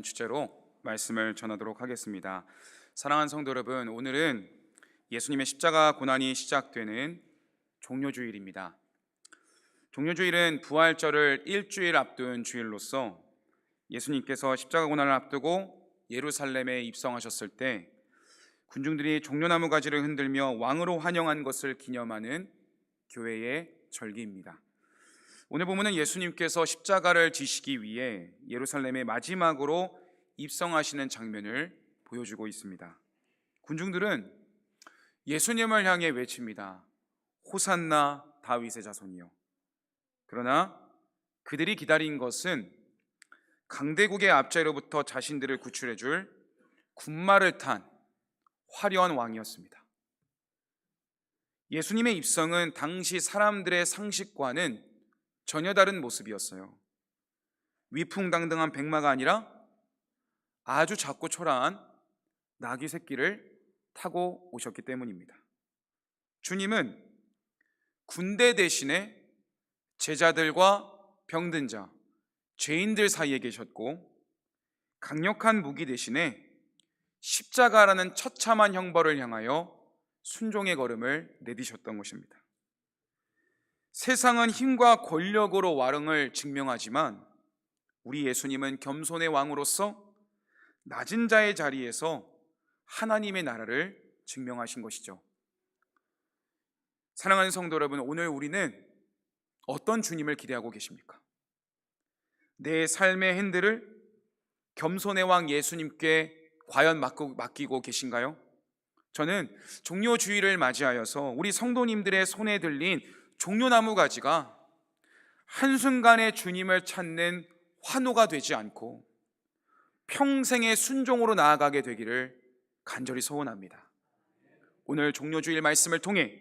주제로 말씀을 전하도록 하겠습니다. 사랑하는 성도 여러분, 오늘은 예수님의 십자가 고난이 시작되는 종료주일입니다. 종료주일은 부활절을 일주일 앞둔 주일로서 예수님께서 십자가 고난을 앞두고 예루살렘에 입성하셨을 때 군중들이 종려나무 가지를 흔들며 왕으로 환영한 것을 기념하는 교회의 절기입니다. 오늘 본문은 예수님께서 십자가를 지시기 위해 예루살렘의 마지막으로 입성하시는 장면을 보여주고 있습니다. 군중들은 예수님을 향해 외칩니다. 호산나 다윗의 자손이요. 그러나 그들이 기다린 것은 강대국의 압제로부터 자신들을 구출해 줄 군마를 탄 화려한 왕이었습니다. 예수님의 입성은 당시 사람들의 상식과는 전혀 다른 모습이었어요. 위풍당당한 백마가 아니라 아주 작고 초라한 나귀 새끼를 타고 오셨기 때문입니다. 주님은 군대 대신에 제자들과 병든 자, 죄인들 사이에 계셨고 강력한 무기 대신에 십자가라는 처참한 형벌을 향하여 순종의 걸음을 내디셨던 것입니다. 세상은 힘과 권력으로 왕을 증명하지만 우리 예수님은 겸손의 왕으로서 낮은 자의 자리에서 하나님의 나라를 증명하신 것이죠. 사랑하는 성도 여러분, 오늘 우리는 어떤 주님을 기대하고 계십니까? 내 삶의 핸들을 겸손의 왕 예수님께 과연 맡기고 계신가요? 저는 종료주일을 맞이하여서 우리 성도님들의 손에 들린 종려나무 가지가 한순간에 주님을 찾는 환호가 되지 않고 평생의 순종으로 나아가게 되기를 간절히 소원합니다. 오늘 종료주일 말씀을 통해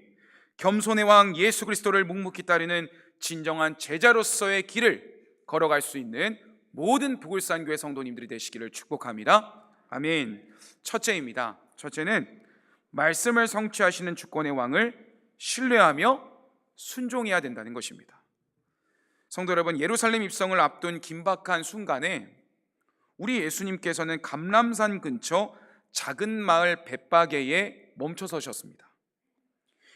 겸손의 왕 예수 그리스도를 묵묵히 따르는 진정한 제자로서의 길을 걸어갈 수 있는 모든 부굴산교회 성도님들이 되시기를 축복합니다. 아멘. 첫째입니다. 첫째는 말씀을 성취하시는 주권의 왕을 신뢰하며 순종해야 된다는 것입니다. 성도 여러분, 예루살렘 입성을 앞둔 긴박한 순간에 우리 예수님께서는 감람산 근처 작은 마을 벳바게에 멈춰 서셨습니다.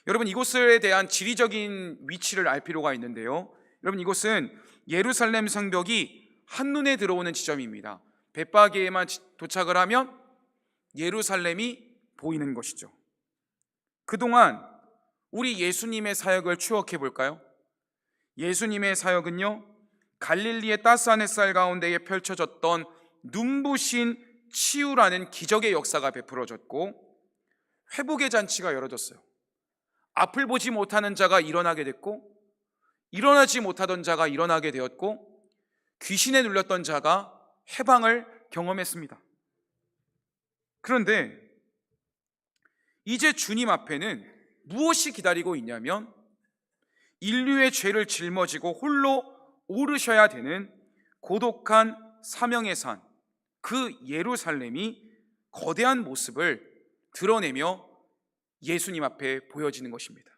여러분, 이곳에 대한 지리적인 위치를 알 필요가 있는데요, 여러분, 이곳은 예루살렘 성벽이 한눈에 들어오는 지점입니다. 벳바게에만 도착을 하면 예루살렘이 보이는 것이죠. 그동안 우리 예수님의 사역을 추억해 볼까요? 예수님의 사역은요, 갈릴리의 따스한 햇살 가운데에 펼쳐졌던 눈부신 치유라는 기적의 역사가 베풀어졌고 회복의 잔치가 열어졌어요. 앞을 보지 못하는 자가 일어나게 됐고 일어나지 못하던 자가 일어나게 되었고 귀신에 눌렸던 자가 해방을 경험했습니다. 그런데 이제 주님 앞에는 무엇이 기다리고 있냐면 인류의 죄를 짊어지고 홀로 오르셔야 되는 고독한 사명의 산, 그 예루살렘이 거대한 모습을 드러내며 예수님 앞에 보여지는 것입니다.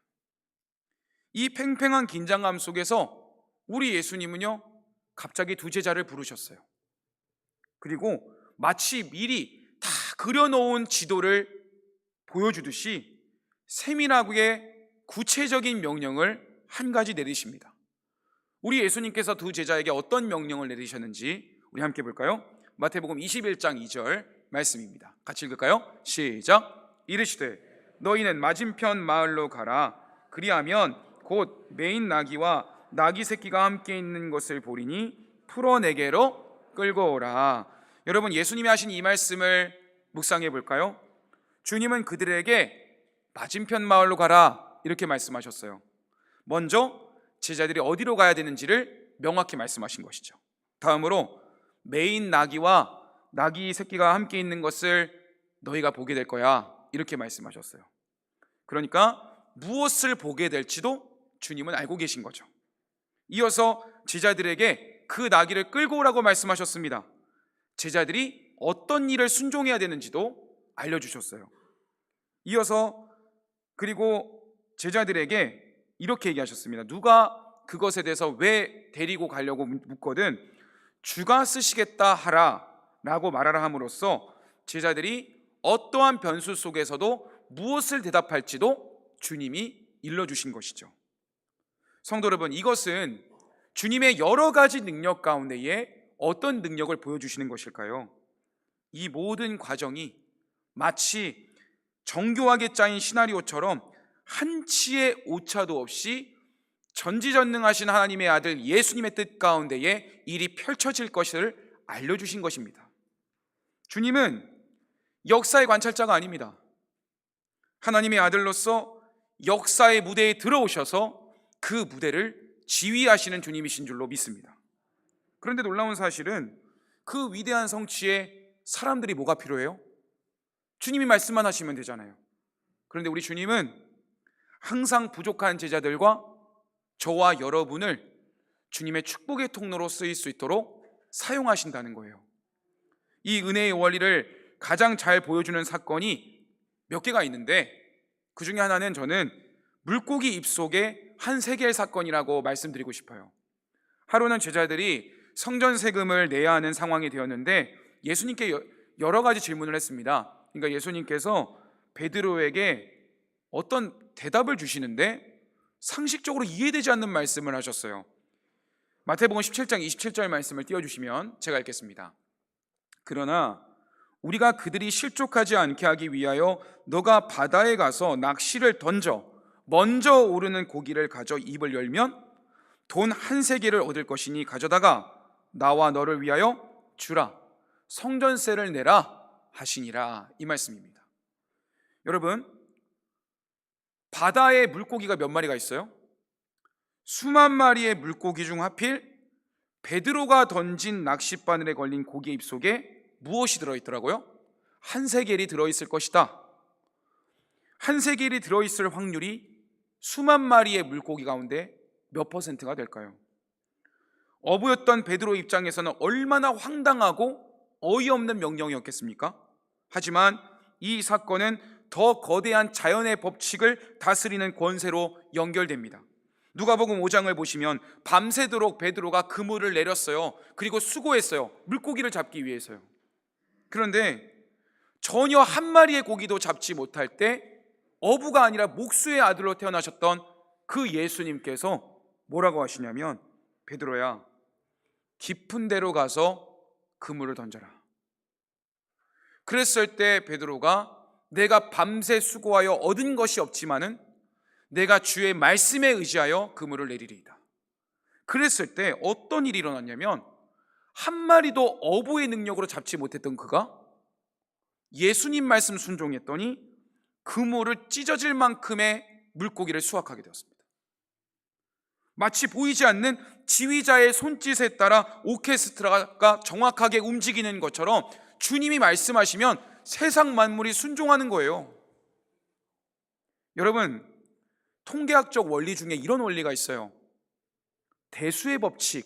이 팽팽한 긴장감 속에서 우리 예수님은요, 갑자기 두 제자를 부르셨어요. 그리고 마치 미리 다 그려놓은 지도를 보여주듯이 세밀하게 구체적인 명령을 한 가지 내리십니다. 우리 예수님께서 두 제자에게 어떤 명령을 내리셨는지 우리 함께 볼까요? 마태복음 21장 2절 말씀입니다. 같이 읽을까요? 시작. 이르시되 너희는 맞은편 마을로 가라. 그리하면 곧 매인 나귀와 나귀 새끼가 함께 있는 것을 보리니 풀어 내게로 끌고 오라. 여러분, 예수님이 하신 이 말씀을 묵상해 볼까요? 주님은 그들에게 맞은편 마을로 가라 이렇게 말씀하셨어요. 먼저 제자들이 어디로 가야 되는지를 명확히 말씀하신 것이죠. 다음으로 매인 나귀와 나귀 새끼가 함께 있는 것을 너희가 보게 될 거야 이렇게 말씀하셨어요. 그러니까 무엇을 보게 될지도 주님은 알고 계신 거죠. 이어서 제자들에게 그 나귀를 끌고 오라고 말씀하셨습니다. 제자들이 어떤 일을 순종해야 되는지도 알려주셨어요. 이어서 그리고 제자들에게 이렇게 얘기하셨습니다. 누가 그것에 대해서 왜 데리고 가려고 묻거든 주가 쓰시겠다 하라. 라고 말하라 함으로써 제자들이 어떠한 변수 속에서도 무엇을 대답할지도 주님이 일러주신 것이죠. 성도 여러분, 이것은 주님의 여러 가지 능력 가운데에 어떤 능력을 보여주시는 것일까요? 이 모든 과정이 마치 정교하게 짜인 시나리오처럼 한치의 오차도 없이 전지전능하신 하나님의 아들 예수님의 뜻 가운데에 일이 펼쳐질 것을 알려주신 것입니다. 주님은 역사의 관찰자가 아닙니다. 하나님의 아들로서 역사의 무대에 들어오셔서 그 무대를 지휘하시는 주님이신 줄로 믿습니다. 그런데 놀라운 사실은 그 위대한 성취에 사람들이 뭐가 필요해요? 주님이 말씀만 하시면 되잖아요. 그런데 우리 주님은 항상 부족한 제자들과 저와 여러분을 주님의 축복의 통로로 쓰일 수 있도록 사용하신다는 거예요. 이 은혜의 원리를 가장 잘 보여주는 사건이 몇 개가 있는데, 그 중에 하나는 저는 물고기 입속의 한 세겔 사건이라고 말씀드리고 싶어요. 하루는 제자들이 성전 세금을 내야 하는 상황이 되었는데 예수님께 여러 가지 질문을 했습니다. 그러니까 예수님께서 베드로에게 어떤 대답을 주시는데 상식적으로 이해되지 않는 말씀을 하셨어요. 마태복음 17장 27절 말씀을 띄워주시면 제가 읽겠습니다. 그러나 우리가 그들이 실족하지 않게 하기 위하여 너가 바다에 가서 낚시를 던져 먼저 오르는 고기를 가져 입을 열면 돈 한 세겔을 얻을 것이니 가져다가 나와 너를 위하여 주라, 성전세를 내라 하시니라. 이 말씀입니다. 여러분, 바다에 물고기가 몇 마리가 있어요? 수만 마리의 물고기 중 하필 베드로가 던진 낚싯바늘에 걸린 고기 입속에 무엇이 들어있더라고요? 한 세겔이 들어있을 것이다. 한 세겔이 들어있을 확률이 수만 마리의 물고기 가운데 몇 퍼센트가 될까요? 어부였던 베드로 입장에서는 얼마나 황당하고 어이없는 명령이었겠습니까? 하지만 이 사건은 더 거대한 자연의 법칙을 다스리는 권세로 연결됩니다. 누가복음 5장을 보시면 밤새도록 베드로가 그물을 내렸어요. 그리고 수고했어요. 물고기를 잡기 위해서요. 그런데 전혀 한 마리의 고기도 잡지 못할 때 어부가 아니라 목수의 아들로 태어나셨던 그 예수님께서 뭐라고 하시냐면, 베드로야, 깊은 데로 가서 그물을 던져라. 그랬을 때 베드로가 내가 밤새 수고하여 얻은 것이 없지만은 내가 주의 말씀에 의지하여 그물을 내리리이다. 그랬을 때 어떤 일이 일어났냐면, 한 마리도 어부의 능력으로 잡지 못했던 그가 예수님 말씀 순종했더니 그물을 찢어질 만큼의 물고기를 수확하게 되었습니다. 마치 보이지 않는 지휘자의 손짓에 따라 오케스트라가 정확하게 움직이는 것처럼 주님이 말씀하시면 세상 만물이 순종하는 거예요. 여러분, 통계학적 원리 중에 이런 원리가 있어요. 대수의 법칙,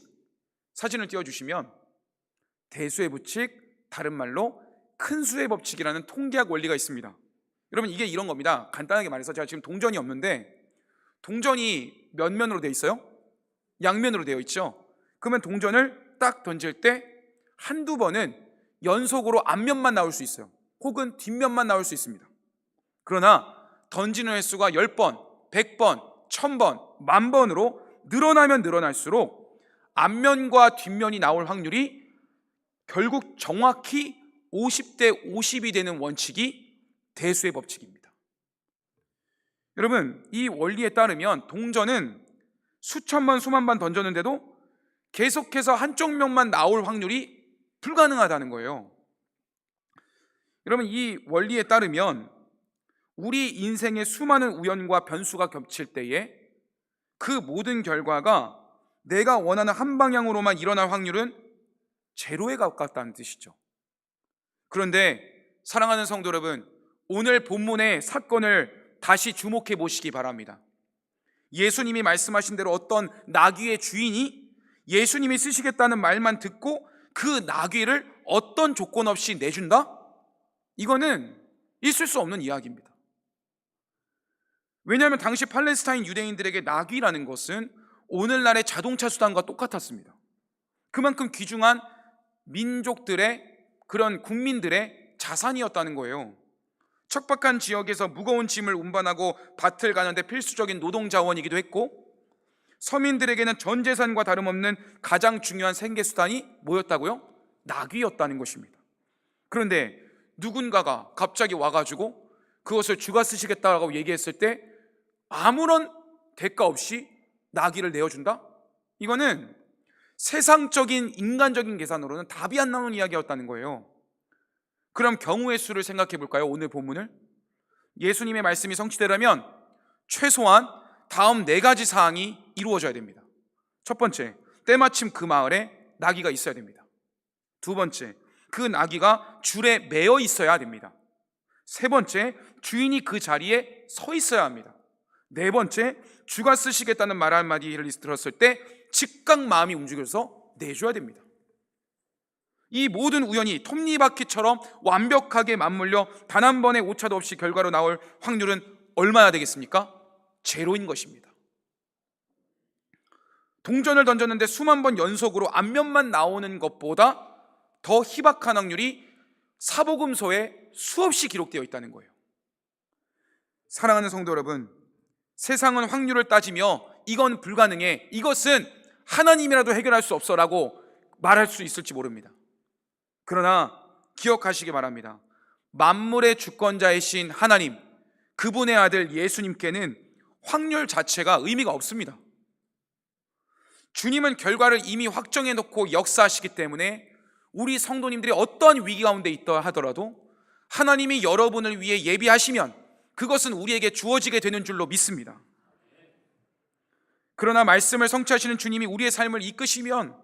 사진을 띄워주시면 대수의 법칙, 다른 말로 큰 수의 법칙이라는 통계학 원리가 있습니다. 여러분, 이게 이런 겁니다. 간단하게 말해서, 제가 지금 동전이 없는데 동전이 몇 면으로 되어 있어요? 양면으로 되어 있죠. 그러면 동전을 딱 던질 때 한두 번은 연속으로 앞면만 나올 수 있어요. 혹은 뒷면만 나올 수 있습니다. 그러나 던지는 횟수가 10번, 100번, 1000번, 10,000번으로 늘어나면 늘어날수록 앞면과 뒷면이 나올 확률이 결국 정확히 50대 50이 되는 원칙이 대수의 법칙입니다. 여러분, 이 원리에 따르면 동전은 수천만 수만 번 던졌는데도 계속해서 한쪽 면만 나올 확률이 불가능하다는 거예요. 여러분, 이 원리에 따르면 우리 인생의 수많은 우연과 변수가 겹칠 때에 그 모든 결과가 내가 원하는 한 방향으로만 일어날 확률은 제로에 가깝다는 뜻이죠. 그런데 사랑하는 성도 여러분, 오늘 본문의 사건을 다시 주목해 보시기 바랍니다. 예수님이 말씀하신 대로 어떤 나귀의 주인이 예수님이 쓰시겠다는 말만 듣고 그 나귀를 어떤 조건 없이 내준다? 이거는 있을 수 없는 이야기입니다. 왜냐하면 당시 팔레스타인 유대인들에게 나귀라는 것은 오늘날의 자동차 수단과 똑같았습니다. 그만큼 귀중한 민족들의 그런 국민들의 자산이었다는 거예요. 척박한 지역에서 무거운 짐을 운반하고 밭을 가는데 필수적인 노동자원이기도 했고, 서민들에게는 전 재산과 다름없는 가장 중요한 생계수단이 뭐였다고요? 나귀였다는 것입니다. 그런데 누군가가 갑자기 와가지고 그것을 주가 쓰시겠다라고 얘기했을 때 아무런 대가 없이 나귀를 내어준다? 이거는 세상적인 인간적인 계산으로는 답이 안 나오는 이야기였다는 거예요. 그럼 경우의 수를 생각해 볼까요? 오늘 본문을 예수님의 말씀이 성취되려면 최소한 다음 4가지 사항이 이루어져야 됩니다. 첫 번째, 때마침 그 마을에 나귀가 있어야 됩니다. 두 번째, 그 나귀가 줄에 매어 있어야 됩니다. 세 번째, 주인이 그 자리에 서 있어야 합니다. 네 번째, 주가 쓰시겠다는 말 한마디를 들었을 때 즉각 마음이 움직여서 내줘야 됩니다. 이 모든 우연이 톱니바퀴처럼 완벽하게 맞물려 단 한 번의 오차도 없이 결과로 나올 확률은 얼마나 되겠습니까? 제로인 것입니다. 동전을 던졌는데 수만 번 연속으로 앞면만 나오는 것보다 더 희박한 확률이 사복음서에 수없이 기록되어 있다는 거예요. 사랑하는 성도 여러분, 세상은 확률을 따지며 이건 불가능해, 이것은 하나님이라도 해결할 수 없어 라고 말할 수 있을지 모릅니다. 그러나 기억하시기 바랍니다. 만물의 주권자이신 하나님, 그분의 아들 예수님께는 확률 자체가 의미가 없습니다. 주님은 결과를 이미 확정해 놓고 역사하시기 때문에 우리 성도님들이 어떠한 위기 가운데 있다 하더라도 하나님이 여러분을 위해 예비하시면 그것은 우리에게 주어지게 되는 줄로 믿습니다. 그러나 말씀을 성취하시는 주님이 우리의 삶을 이끄시면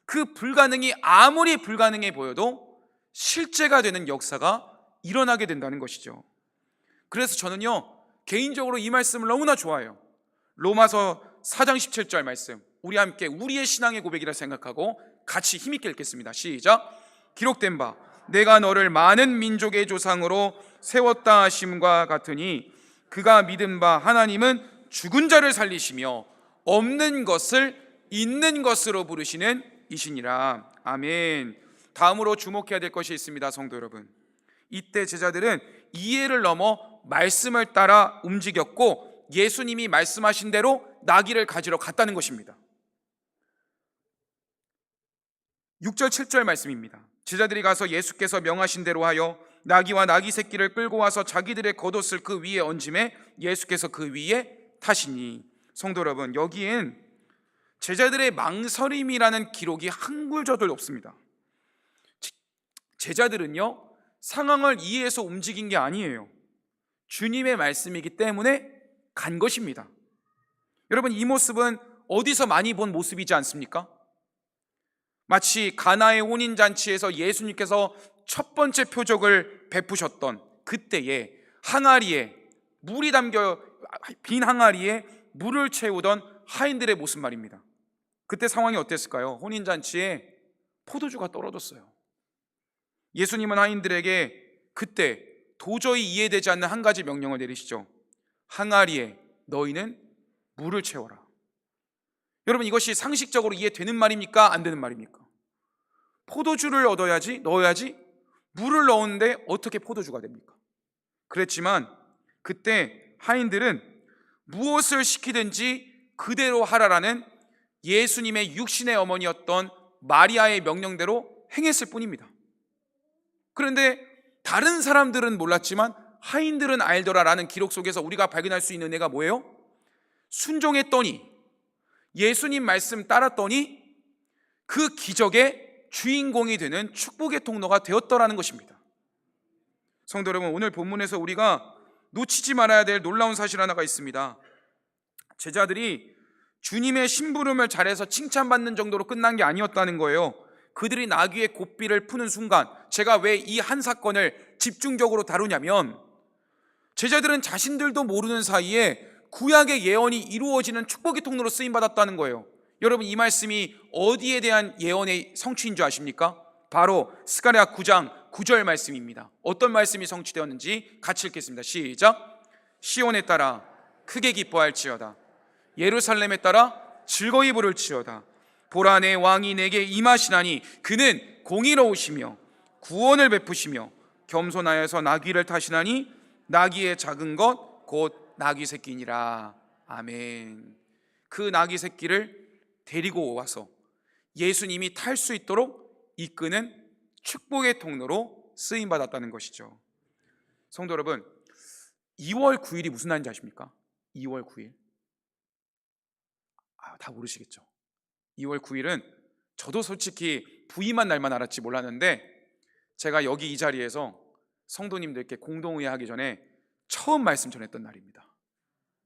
그 불가능이 아무리 불가능해 보여도 실제가 되는 역사가 일어나게 된다는 것이죠. 그래서 저는요, 개인적으로 이 말씀을 너무나 좋아해요. 로마서 4장 17절 말씀, 우리 함께 우리의 신앙의 고백이라 생각하고 같이 힘있게 읽겠습니다. 시작. 기록된 바 내가 너를 많은 민족의 조상으로 세웠다 하심과 같으니 그가 믿은 바 하나님은 죽은 자를 살리시며 없는 것을 있는 것으로 부르시는 이시니라. 아멘. 다음으로 주목해야 될 것이 있습니다. 성도 여러분, 이때 제자들은 이해를 넘어 말씀을 따라 움직였고 예수님이 말씀하신 대로 나귀를 가지러 갔다는 것입니다. 6절 7절 말씀입니다. 제자들이 가서 예수께서 명하신 대로 하여 나귀와 나귀 새끼를 끌고 와서 자기들의 겉옷을 그 위에 얹음에 예수께서 그 위에 타시니. 성도 여러분, 여기엔 제자들의 망설임이라는 기록이 한 구절도 없습니다. 제자들은요, 상황을 이해해서 움직인 게 아니에요. 주님의 말씀이기 때문에 간 것입니다. 여러분, 이 모습은 어디서 많이 본 모습이지 않습니까? 마치 가나의 혼인잔치에서 예수님께서 첫 번째 표적을 베푸셨던 그때에 항아리에 물이 담겨 빈 항아리에 물을 채우던 하인들의 모습 말입니다. 그때 상황이 어땠을까요? 혼인잔치에 포도주가 떨어졌어요. 예수님은 하인들에게 그때 도저히 이해되지 않는 한 가지 명령을 내리시죠. 항아리에 너희는 물을 채워라. 여러분, 이것이 상식적으로 이해되는 말입니까? 안 되는 말입니까? 포도주를 넣어야지 물을 넣었는데 어떻게 포도주가 됩니까? 그랬지만 그때 하인들은 무엇을 시키든지 그대로 하라라는 예수님의 육신의 어머니였던 마리아의 명령대로 행했을 뿐입니다. 그런데 다른 사람들은 몰랐지만 하인들은 알더라라는 기록 속에서 우리가 발견할 수 있는 애가 뭐예요? 순종했더니, 예수님 말씀 따랐더니 그 기적의 주인공이 되는 축복의 통로가 되었더라는 것입니다. 성도 여러분, 오늘 본문에서 우리가 놓치지 말아야 될 놀라운 사실 하나가 있습니다. 제자들이 주님의 심부름을 잘해서 칭찬받는 정도로 끝난 게 아니었다는 거예요. 그들이 나귀의 고삐를 푸는 순간, 제가 왜 이 한 사건을 집중적으로 다루냐면, 제자들은 자신들도 모르는 사이에 구약의 예언이 이루어지는 축복의 통로로 쓰임받았다는 거예요. 여러분, 이 말씀이 어디에 대한 예언의 성취인 줄 아십니까? 바로 스가랴 9장 9절 말씀입니다. 어떤 말씀이 성취되었는지 같이 읽겠습니다. 시작. 시온에 따라 크게 기뻐할지어다. 예루살렘에 따라 즐거이 부를지어다. 보라, 내 왕이 내게 임하시나니 그는 공의로우시며 구원을 베푸시며 겸손하여서 나귀를 타시나니 나귀의 작은 것 곧 나귀 새끼니라. 아멘. 그 나귀 새끼를 데리고 와서 예수님이 탈 수 있도록 이끄는 축복의 통로로 쓰임 받았다는 것이죠. 성도 여러분, 2월 9일이 무슨 날인지 아십니까? 2월 9일. 다 모르시겠죠. 2월 9일은 저도 솔직히 부임한 날만 알았지 몰랐는데, 제가 여기 이 자리에서 성도님들께 공동의회하기 전에 처음 말씀 전했던 날입니다.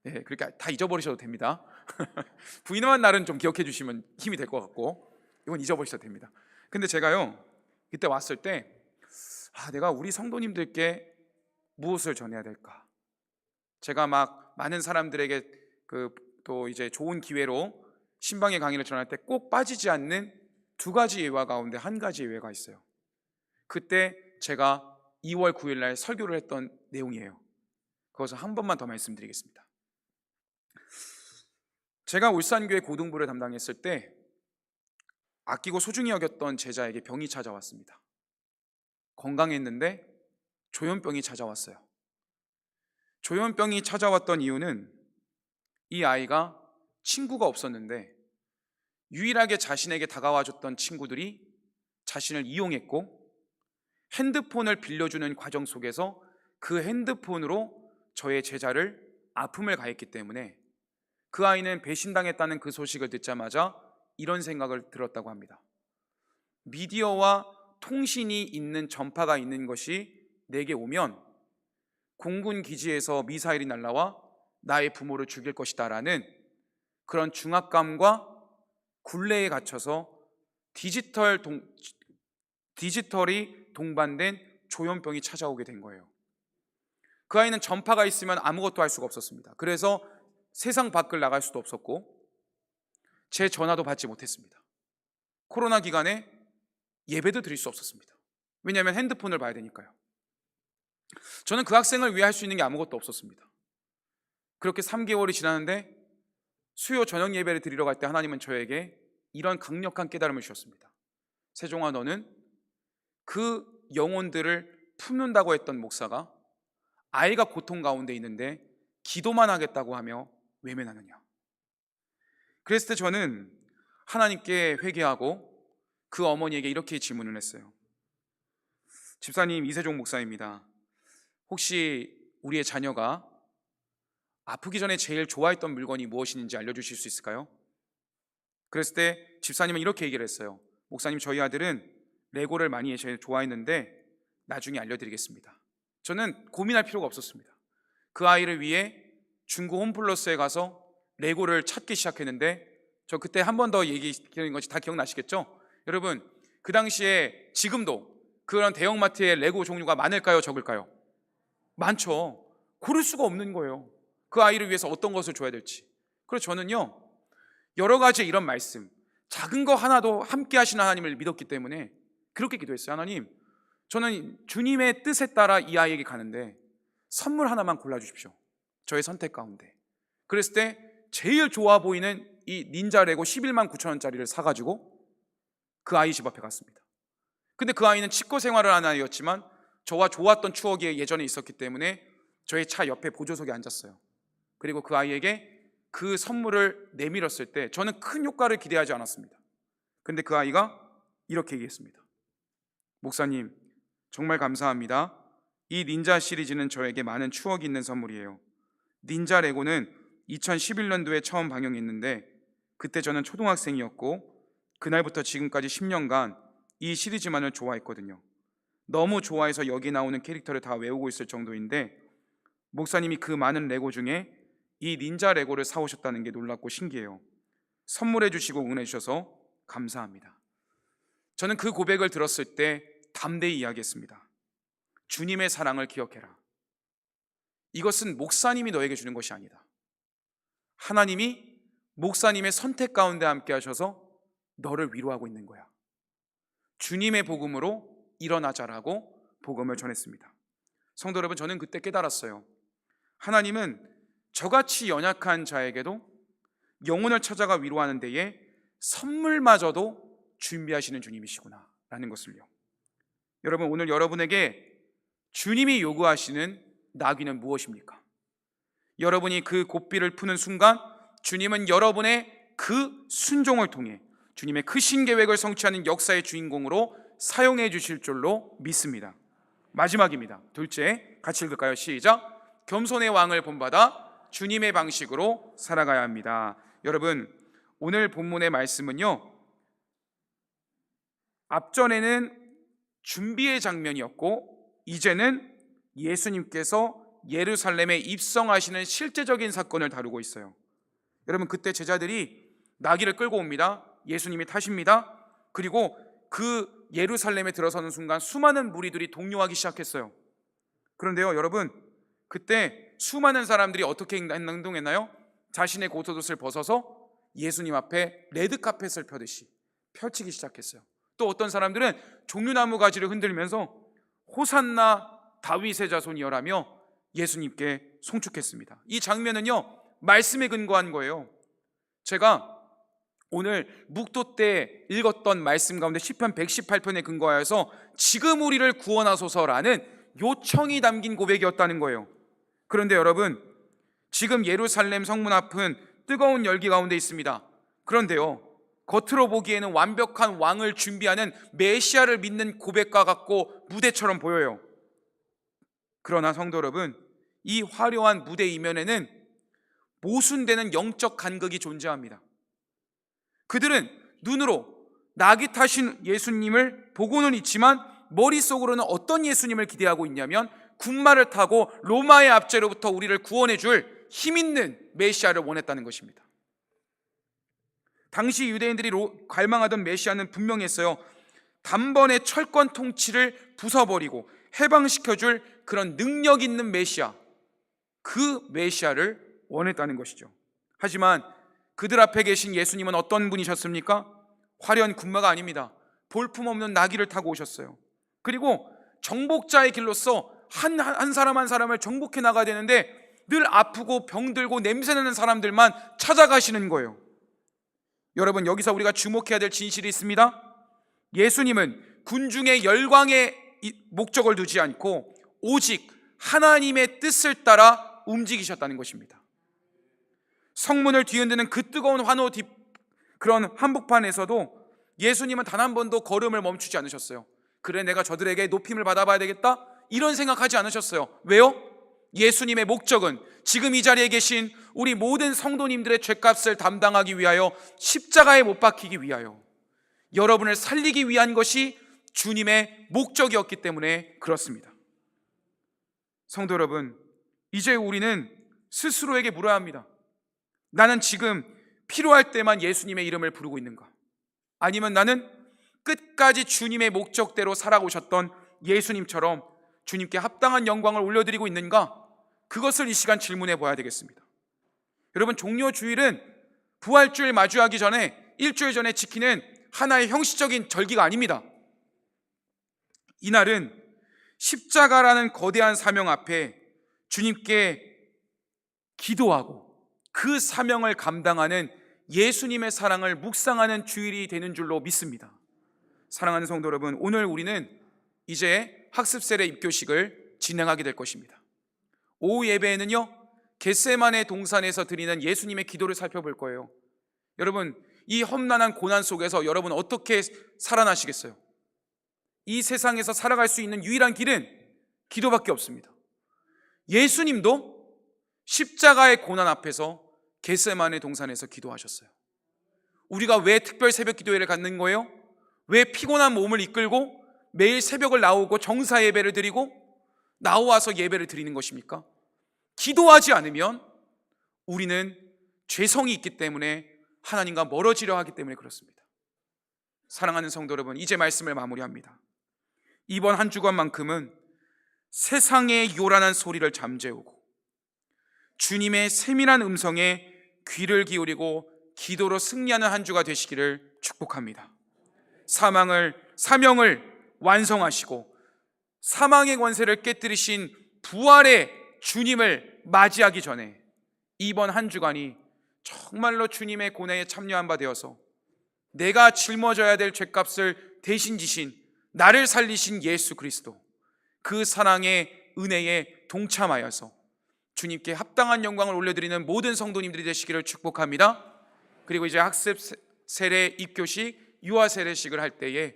네, 그러니까 다 잊어버리셔도 됩니다. 부임한 날은 좀 기억해 주시면 힘이 될 것 같고, 이건 잊어버리셔도 됩니다. 근데 제가요, 그때 왔을 때 내가 우리 성도님들께 무엇을 전해야 될까? 제가 막 많은 사람들에게 또 이제 좋은 기회로 신방의 강의를 전할 때 꼭 빠지지 않는 두 가지 예화 가운데 한 가지 예화가 있어요. 그때 제가 2월 9일 날 설교를 했던 내용이에요. 그것을 한 번만 더 말씀드리겠습니다. 제가 울산교회 고등부를 담당했을 때 아끼고 소중히 여겼던 제자에게 병이 찾아왔습니다. 건강했는데 조현병이 찾아왔어요. 조현병이 찾아왔던 이유는 이 아이가 친구가 없었는데 유일하게 자신에게 다가와줬던 친구들이 자신을 이용했고, 핸드폰을 빌려주는 과정 속에서 그 핸드폰으로 저의 제자를 아픔을 가했기 때문에 그 아이는 배신당했다는 그 소식을 듣자마자 이런 생각을 들었다고 합니다. 미디어와 통신이 있는 전파가 있는 것이 내게 오면 공군 기지에서 미사일이 날라와 나의 부모를 죽일 것이다 라는 그런 중압감과 굴레에 갇혀서 디지털이 동반된 조현병이 찾아오게 된 거예요. 그 아이는 전파가 있으면 아무것도 할 수가 없었습니다. 그래서 세상 밖을 나갈 수도 없었고 제 전화도 받지 못했습니다. 코로나 기간에 예배도 드릴 수 없었습니다. 왜냐하면 핸드폰을 봐야 되니까요. 저는 그 학생을 위해 할 수 있는 게 아무것도 없었습니다. 그렇게 3개월이 지났는데 수요 저녁 예배를 드리러 갈 때 하나님은 저에게 이런 강력한 깨달음을 주셨습니다. 세종아, 너는 그 영혼들을 품는다고 했던 목사가 아이가 고통 가운데 있는데 기도만 하겠다고 하며 외면하느냐. 그랬을 때 저는 하나님께 회개하고 그 어머니에게 이렇게 질문을 했어요. 집사님, 이세종 목사입니다. 혹시 우리의 자녀가 아프기 전에 제일 좋아했던 물건이 무엇인지 알려주실 수 있을까요? 그랬을 때 집사님은 이렇게 얘기를 했어요. 목사님, 저희 아들은 레고를 많이 제일 좋아했는데 나중에 알려드리겠습니다. 저는 고민할 필요가 없었습니다. 그 아이를 위해 중고 홈플러스에 가서 레고를 찾기 시작했는데, 저 그때 한 번 더 얘기하는 것이 다 기억나시겠죠? 여러분, 그 당시에 지금도 그런 대형마트에 레고 종류가 많을까요? 적을까요? 많죠. 고를 수가 없는 거예요. 그 아이를 위해서 어떤 것을 줘야 될지. 그래서 저는요, 여러 가지 이런 말씀, 작은 거 하나도 함께 하시는 하나님을 믿었기 때문에 그렇게 기도했어요. 하나님, 저는 주님의 뜻에 따라 이 아이에게 가는데 선물 하나만 골라주십시오. 저의 선택 가운데. 그랬을 때 제일 좋아 보이는 이 닌자 레고 11만 9천 원짜리를 사가지고 그 아이 집 앞에 갔습니다. 근데 그 아이는 치과 생활을 하는 아이였지만 저와 좋았던 추억이 예전에 있었기 때문에 저의 차 옆에 보조석에 앉았어요. 그리고 그 아이에게 그 선물을 내밀었을 때 저는 큰 효과를 기대하지 않았습니다. 근데 그 아이가 이렇게 얘기했습니다. 목사님, 정말 감사합니다. 이 닌자 시리즈는 저에게 많은 추억이 있는 선물이에요. 닌자 레고는 2011년도에 처음 방영했는데 그때 저는 초등학생이었고 그날부터 지금까지 10년간 이 시리즈만을 좋아했거든요. 너무 좋아해서 여기 나오는 캐릭터를 다 외우고 있을 정도인데 목사님이 그 많은 레고 중에 이 닌자 레고를 사오셨다는 게 놀랍고 신기해요. 선물해 주시고 응원해 주셔서 감사합니다. 저는 그 고백을 들었을 때 담대히 이야기했습니다. 주님의 사랑을 기억해라. 이것은 목사님이 너에게 주는 것이 아니다. 하나님이 목사님의 선택 가운데 함께 하셔서 너를 위로하고 있는 거야. 주님의 복음으로 일어나자라고 복음을 전했습니다. 성도 여러분, 저는 그때 깨달았어요. 하나님은 저같이 연약한 자에게도 영혼을 찾아가 위로하는 데에 선물마저도 준비하시는 주님이시구나 라는 것을요. 여러분, 오늘 여러분에게 주님이 요구하시는 나귀는 무엇입니까? 여러분이 그 고삐를 푸는 순간 주님은 여러분의 그 순종을 통해 주님의 크신 계획을 성취하는 역사의 주인공으로 사용해 주실 줄로 믿습니다. 마지막입니다. 둘째, 같이 읽을까요? 시작. 겸손의 왕을 본받아 주님의 방식으로 살아가야 합니다. 여러분, 오늘 본문의 말씀은요, 앞전에는 준비의 장면이었고 이제는 예수님께서 예루살렘에 입성하시는 실제적인 사건을 다루고 있어요. 여러분, 그때 제자들이 나귀를 끌고 옵니다. 예수님이 타십니다. 그리고 그 예루살렘에 들어서는 순간 수많은 무리들이 동요하기 시작했어요. 그런데요, 여러분, 그때 수많은 사람들이 어떻게 행동했나요? 자신의 겉옷을 벗어서 예수님 앞에 레드카펫을 펴듯이 펼치기 시작했어요. 또 어떤 사람들은 종려나무 가지를 흔들면서 호산나 다윗의 자손이여라며 예수님께 송축했습니다. 이 장면은요, 말씀에 근거한 거예요. 제가 오늘 묵도 때 읽었던 말씀 가운데 시편 118편에 근거하여서 지금 우리를 구원하소서라는 요청이 담긴 고백이었다는 거예요. 그런데 여러분, 지금 예루살렘 성문 앞은 뜨거운 열기 가운데 있습니다. 그런데요, 겉으로 보기에는 완벽한 왕을 준비하는 메시아를 믿는 고백과 같고 무대처럼 보여요. 그러나 성도 여러분, 이 화려한 무대 이면에는 모순되는 영적 간극이 존재합니다. 그들은 눈으로 나귀 타신 예수님을 보고는 있지만 머릿속으로는 어떤 예수님을 기대하고 있냐면 군마를 타고 로마의 압제로부터 우리를 구원해 줄 힘있는 메시아를 원했다는 것입니다. 당시 유대인들이 갈망하던 메시아는 분명했어요. 단번에 철권 통치를 부숴버리고 해방시켜줄 그런 능력 있는 메시아, 그 메시아를 원했다는 것이죠. 하지만 그들 앞에 계신 예수님은 어떤 분이셨습니까? 화려한 군마가 아닙니다. 볼품없는 나귀를 타고 오셨어요. 그리고 정복자의 길로서 한 사람 한 사람을 정복해 나가야 되는데 늘 아프고 병들고 냄새나는 사람들만 찾아가시는 거예요. 여러분, 여기서 우리가 주목해야 될 진실이 있습니다. 예수님은 군중의 열광에 목적을 두지 않고 오직 하나님의 뜻을 따라 움직이셨다는 것입니다. 성문을 뒤흔드는 그 뜨거운 환호 그런 한복판에서도 예수님은 단 한 번도 걸음을 멈추지 않으셨어요. 그래, 내가 저들에게 높임을 받아봐야 되겠다, 이런 생각하지 않으셨어요. 왜요? 예수님의 목적은 지금 이 자리에 계신 우리 모든 성도님들의 죄값을 담당하기 위하여 십자가에 못 박히기 위하여 여러분을 살리기 위한 것이 주님의 목적이었기 때문에 그렇습니다. 성도 여러분, 이제 우리는 스스로에게 물어야 합니다. 나는 지금 필요할 때만 예수님의 이름을 부르고 있는가? 아니면 나는 끝까지 주님의 목적대로 살아오셨던 예수님처럼 주님께 합당한 영광을 올려드리고 있는가? 그것을 이 시간 질문해 봐야 되겠습니다. 여러분, 종료주일은 부활주일 마주하기 전에 일주일 전에 지키는 하나의 형식적인 절기가 아닙니다. 이날은 십자가라는 거대한 사명 앞에 주님께 기도하고 그 사명을 감당하는 예수님의 사랑을 묵상하는 주일이 되는 줄로 믿습니다. 사랑하는 성도 여러분, 오늘 우리는 이제 학습 세례 입교식을 진행하게 될 것입니다. 오후 예배에는요, 겟세마네 동산에서 드리는 예수님의 기도를 살펴볼 거예요. 여러분, 이 험난한 고난 속에서 여러분 어떻게 살아나시겠어요? 이 세상에서 살아갈 수 있는 유일한 길은 기도밖에 없습니다. 예수님도 십자가의 고난 앞에서 겟세마네 동산에서 기도하셨어요. 우리가 왜 특별 새벽 기도회를 갖는 거예요? 왜 피곤한 몸을 이끌고 매일 새벽을 나오고 정사 예배를 드리고 나와서 예배를 드리는 것입니까? 기도하지 않으면 우리는 죄성이 있기 때문에 하나님과 멀어지려 하기 때문에 그렇습니다. 사랑하는 성도 여러분, 이제 말씀을 마무리합니다. 이번 한 주간만큼은 세상의 요란한 소리를 잠재우고 주님의 세밀한 음성에 귀를 기울이고 기도로 승리하는 한 주가 되시기를 축복합니다. 사명을 완성하시고 사망의 권세를 깨뜨리신 부활의 주님을 맞이하기 전에 이번 한 주간이 정말로 주님의 고뇌에 참여한 바 되어서 내가 짊어져야 될 죄값을 대신 지신 나를 살리신 예수 그리스도, 그 사랑의 은혜에 동참하여서 주님께 합당한 영광을 올려드리는 모든 성도님들이 되시기를 축복합니다. 그리고 이제 학습 세례 입교식, 유아 세례식을 할 때에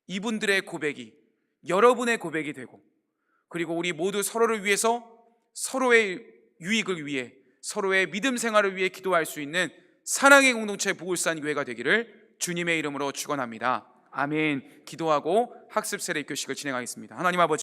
이분들의 고백이 여러분의 고백이 되고, 그리고 우리 모두 서로를 위해서, 서로의 유익을 위해, 서로의 믿음 생활을 위해 기도할 수 있는 사랑의 공동체 부울산 교회가 되기를 주님의 이름으로 축원합니다. 아멘. 기도하고 학습 세례 입교식을 진행하겠습니다. 하나님 아버지,